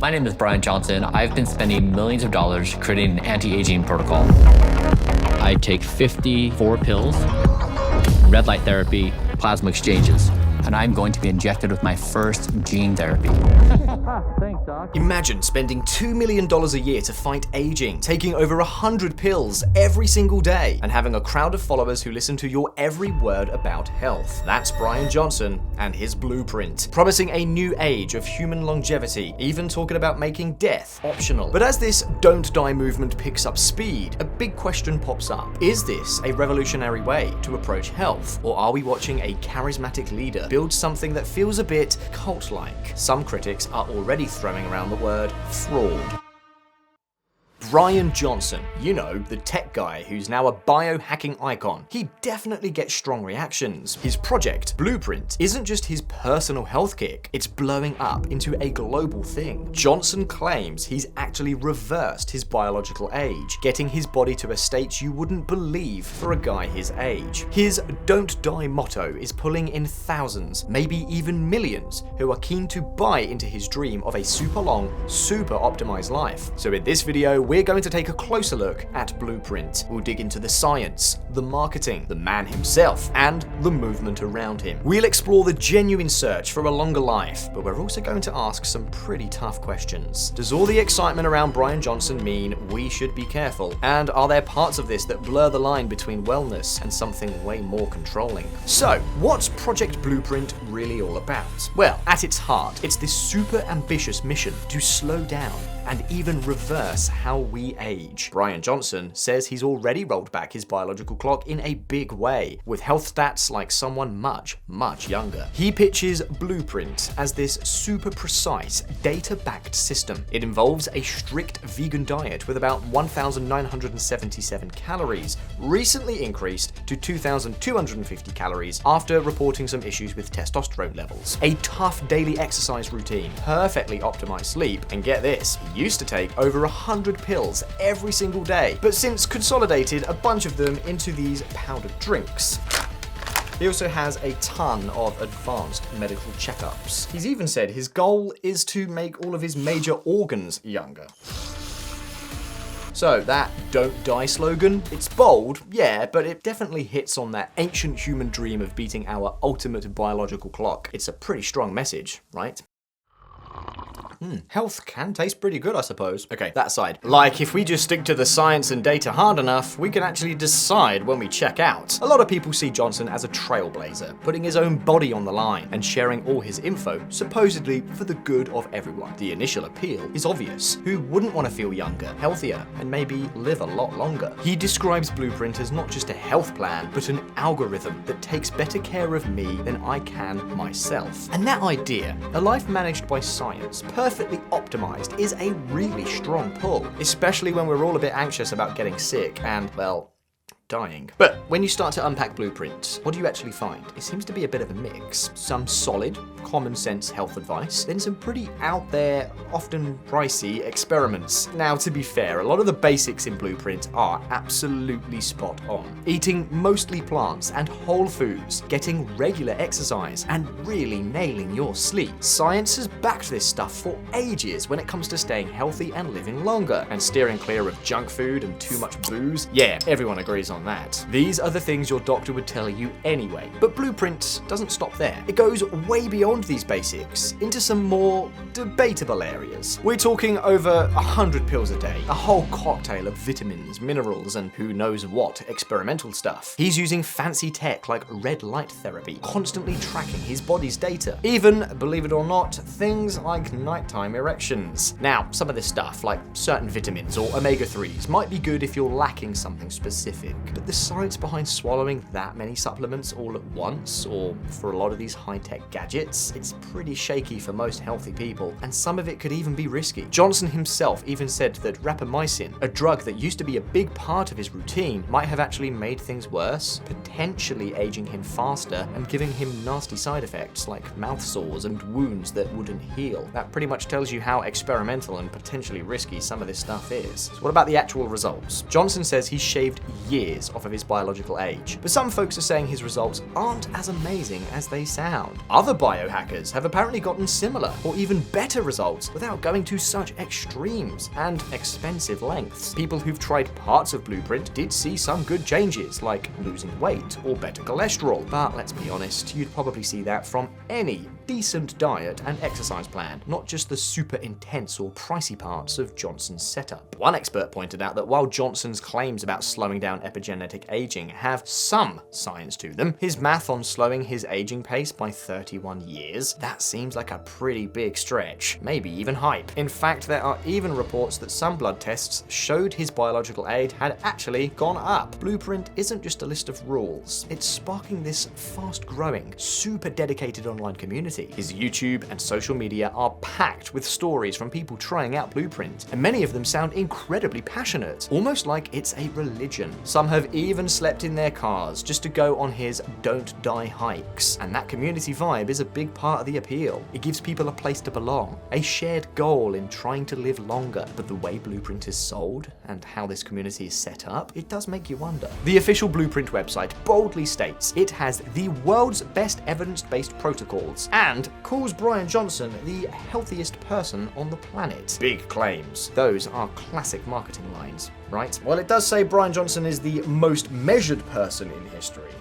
My name is Bryan Johnson. I've been spending millions of dollars creating an anti-aging protocol. I take 54 pills, red light therapy, plasma exchanges, and I'm going to be injected with my first gene therapy. Thanks, Doc. Imagine spending $2 million a year to fight aging, taking over 100 pills every single day, and having a crowd of followers who listen to your every word about health. That's Bryan Johnson and his blueprint, promising a new age of human longevity, even talking about making death optional. But as this Don't Die movement picks up speed, a big question pops up. Is this a revolutionary way to approach health, or are we watching a charismatic leader build something that feels a bit cult-like? Some critics are already throwing around the word fraud. Bryan Johnson, you know, the tech guy who's now a biohacking icon. He definitely gets strong reactions. His project, Blueprint, isn't just his personal health kick, it's blowing up into a global thing. Johnson claims he's actually reversed his biological age, getting his body to a state you wouldn't believe for a guy his age. His Don't Die motto is pulling in thousands, maybe even millions, who are keen to buy into his dream of a super long, super optimized life. So in this video, we're going to take a closer look at Blueprint. We'll dig into the science, the marketing, the man himself, and the movement around him. We'll explore the genuine search for a longer life, but we're also going to ask some pretty tough questions. Does all the excitement around Bryan Johnson mean we should be careful? And are there parts of this that blur the line between wellness and something way more controlling? So, what's Project Blueprint really all about? Well, at its heart, it's this super ambitious mission to slow down and even reverse how we age. Bryan Johnson says he's already rolled back his biological clock in a big way, with health stats like someone much, much younger. He pitches Blueprint as this super precise, data-backed system. It involves a strict vegan diet with about 1,977 calories, recently increased to 2,250 calories after reporting some issues with testosterone levels. A tough daily exercise routine, perfectly optimized sleep, and get this, used to take over 100 pills every single day, but since consolidated a bunch of them into these powdered drinks. He also has a ton of advanced medical checkups. He's even said his goal is to make all of his major organs younger. So that Don't Die slogan, it's bold, yeah, but it definitely hits on that ancient human dream of beating our ultimate biological clock. It's a pretty strong message, right? Health can taste pretty good, I suppose. Okay, that side. Like, if we just stick to the science and data hard enough, we can actually decide when we check out. A lot of people see Johnson as a trailblazer, putting his own body on the line and sharing all his info, supposedly for the good of everyone. The initial appeal is obvious. Who wouldn't want to feel younger, healthier, and maybe live a lot longer? He describes Blueprint as not just a health plan, but an algorithm that takes better care of me than I can myself. And that idea, a life managed by science, perfectly optimized, is a really strong pull, especially when we're all a bit anxious about getting sick and, well, dying. But when you start to unpack Blueprint, what do you actually find? It seems to be a bit of a mix. Some solid, common sense health advice, then some pretty out there, often pricey experiments. Now, to be fair, a lot of the basics in Blueprint are absolutely spot on. Eating mostly plants and whole foods, getting regular exercise, and really nailing your sleep. Science has backed this stuff for ages when it comes to staying healthy and living longer, and steering clear of junk food and too much booze. Yeah, everyone agrees on that. These are the things your doctor would tell you anyway. But Blueprint doesn't stop there. It goes way beyond these basics into some more debatable areas. We're talking over 100 pills a day, a whole cocktail of vitamins, minerals, and who knows what experimental stuff. He's using fancy tech like red light therapy, constantly tracking his body's data. Even, believe it or not, things like nighttime erections. Now, some of this stuff, like certain vitamins or omega-3s, might be good if you're lacking something specific. But the science behind swallowing that many supplements all at once, or for a lot of these high-tech gadgets, it's pretty shaky for most healthy people, and some of it could even be risky. Johnson himself even said that rapamycin, a drug that used to be a big part of his routine, might have actually made things worse, potentially aging him faster and giving him nasty side effects like mouth sores and wounds that wouldn't heal. That pretty much tells you how experimental and potentially risky some of this stuff is. So what about the actual results? Johnson says he's shaved years years off of his biological age. But some folks are saying his results aren't as amazing as they sound. Other biohackers have apparently gotten similar or even better results without going to such extremes and expensive lengths. People who've tried parts of Blueprint did see some good changes, like losing weight or better cholesterol, but let's be honest, you'd probably see that from any decent diet and exercise plan, not just the super intense or pricey parts of Johnson's setup. One expert pointed out that while Johnson's claims about slowing down epigenetic aging have some science to them, his math on slowing his aging pace by 31 years, that seems like a pretty big stretch, maybe even hype. In fact, there are even reports that some blood tests showed his biological age had actually gone up. Blueprint isn't just a list of rules, it's sparking this fast-growing, super dedicated online community. His YouTube and social media are packed with stories from people trying out Blueprint, and many of them sound incredibly passionate, almost like it's a religion. Some have even slept in their cars just to go on his Don't Die hikes, and that community vibe is a big part of the appeal. It gives people a place to belong, a shared goal in trying to live longer. But the way Blueprint is sold and how this community is set up, it does make you wonder. The official Blueprint website boldly states it has the world's best evidence-based protocols and calls Bryan Johnson the healthiest person on the planet. Big claims. Those are classic marketing lines, right? Well, it does say Bryan Johnson is the most measured person in history.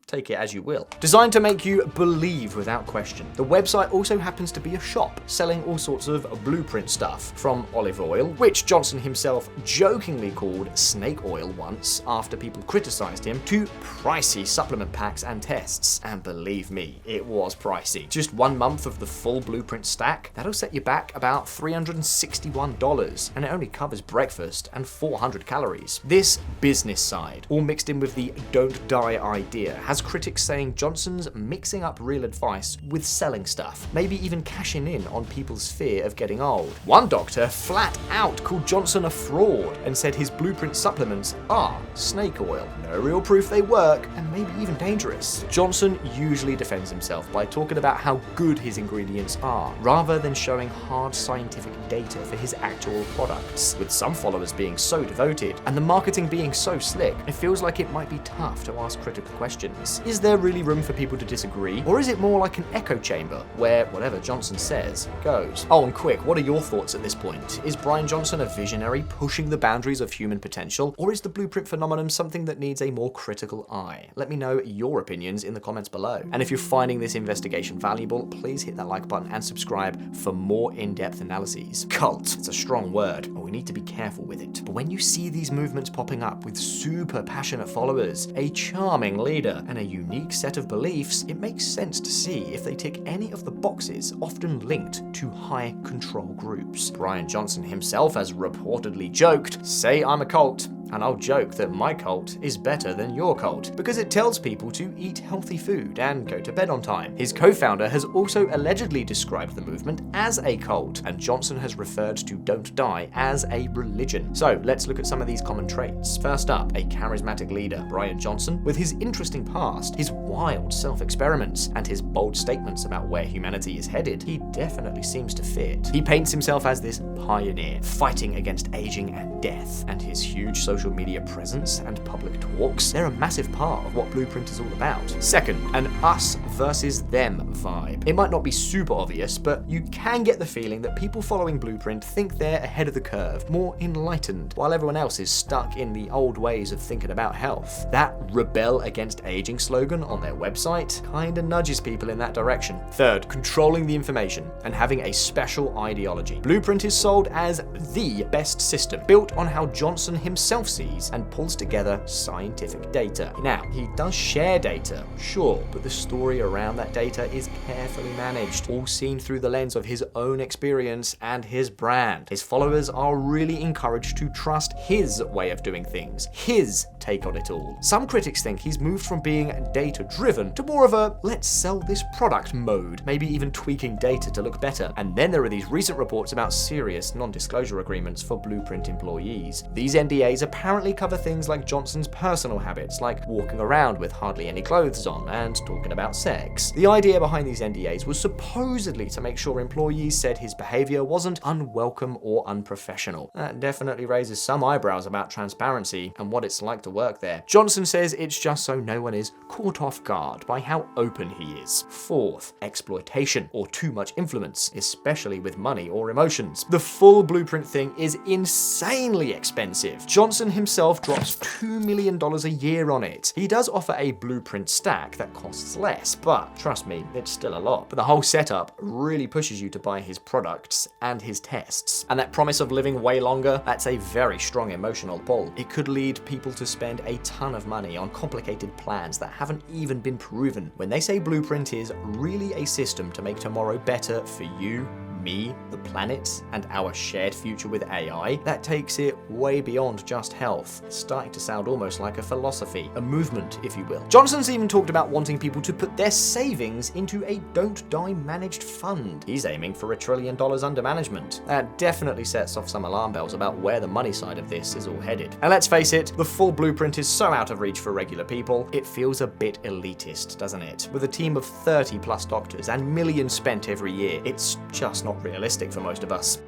Take it as you will. Designed to make you believe without question. The website also happens to be a shop, selling all sorts of Blueprint stuff, from olive oil, which Johnson himself jokingly called snake oil once after people criticized him, to pricey supplement packs and tests. And believe me, it was pricey. Just 1 month of the full Blueprint stack, that'll set you back about $361, and it only covers breakfast and 400 calories. This business side, all mixed in with the don't die idea, has critics saying Johnson's mixing up real advice with selling stuff, maybe even cashing in on people's fear of getting old. One doctor flat out called Johnson a fraud and said his Blueprint supplements are snake oil. No real proof they work, and maybe even dangerous. Johnson usually defends himself by talking about how good his ingredients are, rather than showing hard scientific data for his actual products. With some followers being so devoted, and the marketing being so slick, it feels like it might be tough to ask critical questions. Is there really room for people to disagree? Or is it more like an echo chamber, where whatever Johnson says goes? Oh, and quick, what are your thoughts at this point? Is Bryan Johnson a visionary pushing the boundaries of human potential? Or is the Blueprint phenomenon something that needs a more critical eye? Let me know your opinions in the comments below. And if you're finding this investigation valuable, please hit that like button and subscribe for more in-depth analyses. Cult, it's a strong word, and we need to be careful with it. But when you see these movements popping up with super passionate followers, a charming leader, and a unique set of beliefs, it makes sense to see if they tick any of the boxes often linked to high control groups. Bryan Johnson himself has reportedly joked, "Say I'm a cult, and I'll joke that my cult is better than your cult, because it tells people to eat healthy food and go to bed on time." His co-founder has also allegedly described the movement as a cult, and Johnson has referred to Don't Die as a religion. So let's look at some of these common traits. First up, a charismatic leader. Bryan Johnson, with his interesting past, his wild self-experiments, and his bold statements about where humanity is headed, he definitely seems to fit. He paints himself as this pioneer, fighting against aging and death, and his huge social media presence and public talks, they're a massive part of what Blueprint is all about. Second, an us versus them vibe. It might not be super obvious, but you can get the feeling that people following Blueprint think they're ahead of the curve, more enlightened, while everyone else is stuck in the old ways of thinking about health. That rebel against aging slogan on their website kinda nudges people in that direction. Third, controlling the information and having a special ideology. Blueprint is sold as the best system, built on how Johnson himself sees and pulls together scientific data. Now, he does share data, sure, but the story around that data is carefully managed, all seen through the lens of his own experience and his brand. His followers are really encouraged to trust his way of doing things, his take on it all. Some critics think he's moved from being data-driven to more of a let's sell this product mode, maybe even tweaking data to look better. And then there are these recent reports about serious non-disclosure agreements for Blueprint employees. These NDAs are apparently cover things like Johnson's personal habits, like walking around with hardly any clothes on and talking about sex. The idea behind these NDAs was supposedly to make sure employees said his behavior wasn't unwelcome or unprofessional. That definitely raises some eyebrows about transparency and what it's like to work there. Johnson says it's just so no one is caught off guard by how open he is. Fourth, exploitation or too much influence, especially with money or emotions. The full blueprint thing is insanely expensive. Johnson himself drops $2 million a year on it. He does offer a blueprint stack that costs less, but trust me, it's still a lot. But the whole setup really pushes you to buy his products and his tests. And that promise of living way longer, that's a very strong emotional pull. It could lead people to spend a ton of money on complicated plans that haven't even been proven. When they say blueprint is really a system to make tomorrow better for you, me, the planet, and our shared future with AI, that takes it way beyond just health. It's starting to sound almost like a philosophy, a movement, if you will. Johnson's even talked about wanting people to put their savings into a don't die managed fund. He's aiming for $1 trillion under management. That definitely sets off some alarm bells about where the money side of this is all headed. And let's face it, the full blueprint is so out of reach for regular people, it feels a bit elitist, doesn't it? With a team of 30 plus doctors and millions spent every year, it's just not realistic for most of us.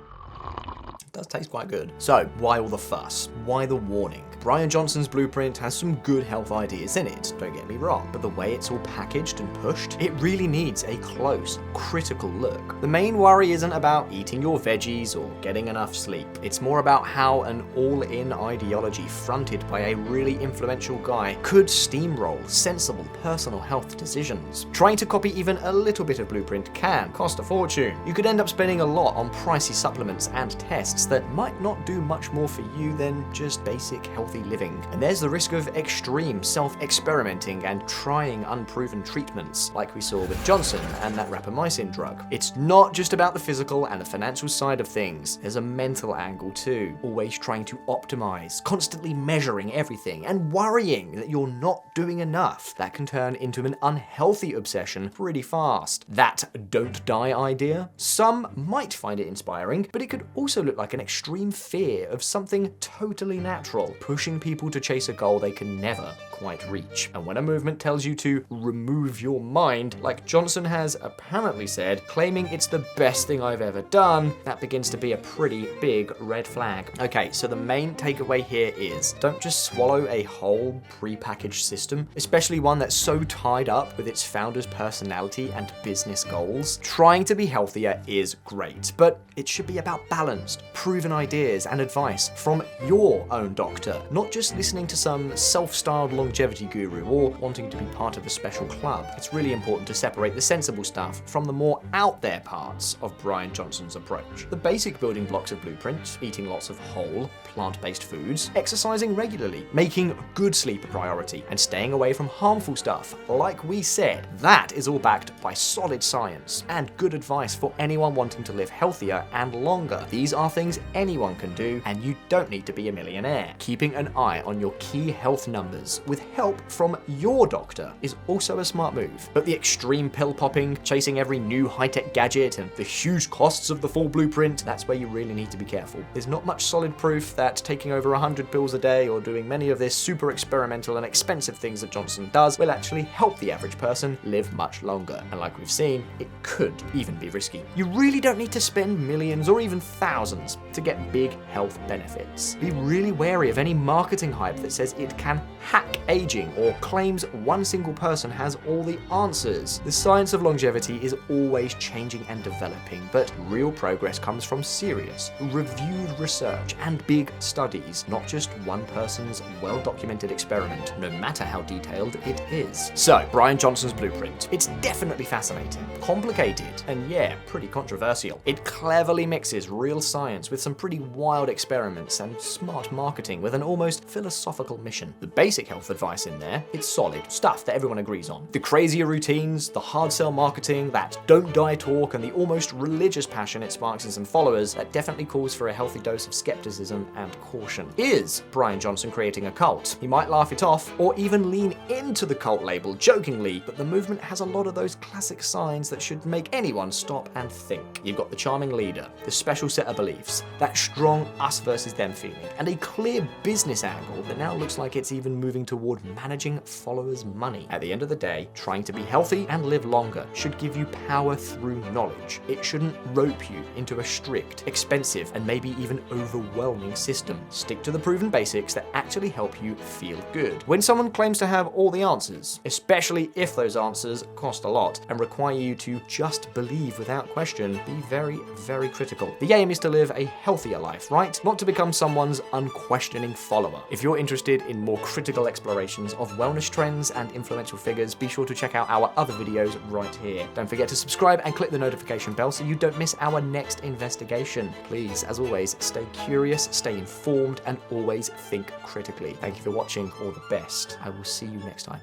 It does taste quite good. So, why all the fuss? Why the warning? Bryan Johnson's blueprint has some good health ideas in it, don't get me wrong, but the way it's all packaged and pushed, it really needs a close, critical look. The main worry isn't about eating your veggies or getting enough sleep. It's more about how an all-in ideology fronted by a really influential guy could steamroll sensible personal health decisions. Trying to copy even a little bit of blueprint can cost a fortune. You could end up spending a lot on pricey supplements and tests that might not do much more for you than just basic healthy living. And there's the risk of extreme self-experimenting and trying unproven treatments, like we saw with Johnson and that rapamycin drug. It's not just about the physical and the financial side of things. There's a mental angle too. Always trying to optimize, constantly measuring everything and worrying that you're not doing enough. That can turn into an unhealthy obsession pretty fast. That don't die idea? Some might find it inspiring, but it could also look like an extreme fear of something totally natural, pushing people to chase a goal they can never quite reach. And when a movement tells you to remove your mind, like Johnson has apparently said, claiming it's the best thing I've ever done, that begins to be a pretty big red flag. Okay, so the main takeaway here is, don't just swallow a whole pre-packaged system, especially one that's so tied up with its founder's personality and business goals. Trying to be healthier is great, but it should be about balanced, proven ideas and advice from your own doctor, not just listening to some self-styled longevity guru or wanting to be part of a special club. It's really important to separate the sensible stuff from the more out there parts of Bryan Johnson's approach. The basic building blocks of blueprint, eating lots of whole, plant-based foods, exercising regularly, making good sleep a priority, and staying away from harmful stuff, like we said, that is all backed by solid science and good advice for anyone wanting to live healthier and longer. These are things anyone can do, and you don't need to be a millionaire. Keeping an eye on your key health numbers with help from your doctor is also a smart move. But the extreme pill popping, chasing every new high-tech gadget, and the huge costs of the full blueprint, that's where you really need to be careful. There's not much solid proof that taking over 100 pills a day or doing many of this super experimental and expensive things that Johnson does will actually help the average person live much longer. And like we've seen, it could even be risky. You really don't need to spend millions or even thousands to get big health benefits. Be really wary of any marketing hype that says it can hack aging or claims one single person has all the answers. The science of longevity is always changing and developing, but real progress comes from serious, reviewed research and big studies, not just one person's well-documented experiment, no matter how detailed it is. So, Bryan Johnson's blueprint. It's definitely fascinating, complicated, and yeah, pretty controversial. It cleverly mixes real science with some pretty wild experiments and smart marketing with an almost philosophical mission. The basic health advice in there, it's solid, stuff that everyone agrees on. The crazier routines, the hard sell marketing, that don't die talk, and the almost religious passion it sparks in some followers, that definitely calls for a healthy dose of skepticism and caution. Is Bryan Johnson creating a cult? He might laugh it off, or even lean into the cult label jokingly, but the movement has a lot of those classic signs that should make anyone stop and think. You've got the charming leader, the special set of beliefs, beliefs, that strong us versus them feeling, and a clear business angle that now looks like it's even moving toward managing followers' money. At the end of the day, trying to be healthy and live longer should give you power through knowledge. It shouldn't rope you into a strict, expensive, and maybe even overwhelming system. Stick to the proven basics that actually help you feel good. When someone claims to have all the answers, especially if those answers cost a lot and require you to just believe without question, be very, very critical. The aim is to live a healthier life, right? Not to become someone's unquestioning follower. If you're interested in more critical explorations of wellness trends and influential figures, be sure to check out our other videos right here. Don't forget to subscribe and click the notification bell so you don't miss our next investigation. Please, as always, stay curious, stay informed, and always think critically. Thank you for watching. All the best. I will see you next time.